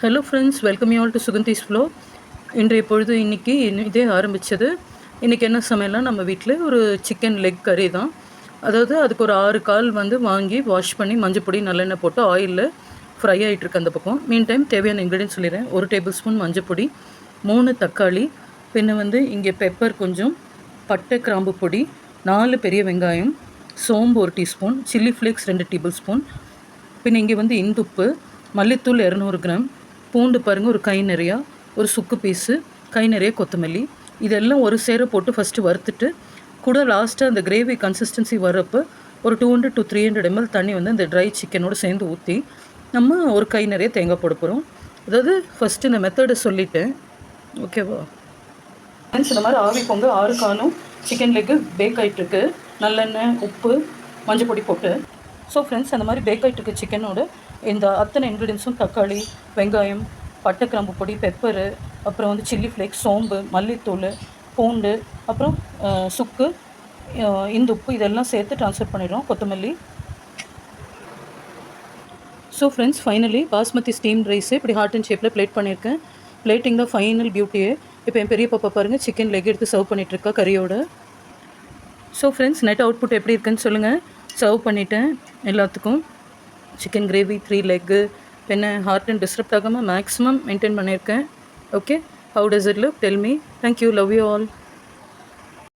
Hello friends, welcome you all to Suganthi's flow. இன்றைய பொழுது இன்றைக்கி இதே ஆரம்பித்தது. இன்றைக்கி என்ன சமையல்னா, நம்ம வீட்டில் ஒரு சிக்கன் லெக் கறி தான். அதாவது அதுக்கு ஒரு 6 கால் வாங்கி வாஷ் பண்ணி மஞ்சப்பொடி நல்லெண்ணெய் போட்டு ஆயிலில் ஃப்ரை ஆகிட்டுருக்கு அந்த பக்கம். மீன் டைம் தேவையான இன்க்ரீடியன்ட் சொல்லிடுறேன். 1 டேபிள் ஸ்பூன் மஞ்சப்பொடி, 3 தக்காளி, பின்ன இங்கே பெப்பர் கொஞ்சம், பட்டை கிராம்பு பொடி, 4 பெரிய வெங்காயம், சோம்பு 1 teaspoon, chilli flakes 2 table spoon, பின்ன இங்கே இந்துப்பு, மல்லித்தூள் 200 கிராம், பூண்டு பாருங்கள் ஒரு கை நிறையா, ஒரு சுக்கு பீஸு, கை நிறைய கொத்தமல்லி, இதெல்லாம் ஒரு சேர போட்டு ஃபஸ்ட்டு வறுத்துட்டு கூட லாஸ்ட்டாக அந்த கிரேவி கன்சிஸ்டன்சி வரப்போ ஒரு 200 to 300 ml தண்ணி இந்த ட்ரை சிக்கனோடு சேர்ந்து ஊற்றி நம்ம ஒரு கை நிறைய தேங்காய் போட போகிறோம். அதாவது ஃபஸ்ட்டு இந்த மெத்தடை சொல்லிட்டேன், ஓகேவா ஃப்ரெண்ட்ஸ்? இந்த மாதிரி ஆவி பொங்க 6 காலும் சிக்கன் லெக்கு பேக் ஆகிட்டுருக்கு. நல்லெண்ணெய், உப்பு, மஞ்சள் பொடி போட்டு. ஸோ ஃப்ரெண்ட்ஸ், அந்த மாதிரி பேக் ஆகிட்டுருக்கு சிக்கனோட இந்த அத்தனை இன்க்ரீடியன்ஸும் தக்காளி, வெங்காயம், பட்டை கிராம்பு பொடி, பெப்பரு, அப்புறம் சில்லி ஃப்ளேக்ஸ், சோம்பு, மல்லித்தூள், பூண்டு, அப்புறம் சுக்கு, இந்துப்பு இதெல்லாம் சேர்த்து ட்ரான்ஸ்ஃபர் பண்ணிடுறோம், கொத்தமல்லி. So friends, finally basmati steam rice இப்படி ஹார்ட் அண்ட் ஷேப்பில் பிளேட் பண்ணியிருக்கேன். பிளேட்டிங் தான் ஃபைனல் பியூட்டியே. இப்போ என் பெரிய பாப்பா பாருங்கள், சிக்கன் லெக் எடுத்து சர்வ் பண்ணிகிட்ருக்கா கறியோட. ஸோ ஃப்ரெண்ட்ஸ், நெட் அவுட்புட் எப்படி இருக்குன்னு சொல்லுங்கள். சர்வ் பண்ணிவிட்டேன் எல்லாத்துக்கும். சிக்கன் கிரேவி, 3 லெக்கு, பின்ன ஹார்ட் அண்ட் டிஸ்டர்ப்ட் ஆகாமல் மேக்ஸிமம் மெயின்டைன் பண்ணியிருக்கேன். Okay, how does it look? Tell me. Thank you, love you all.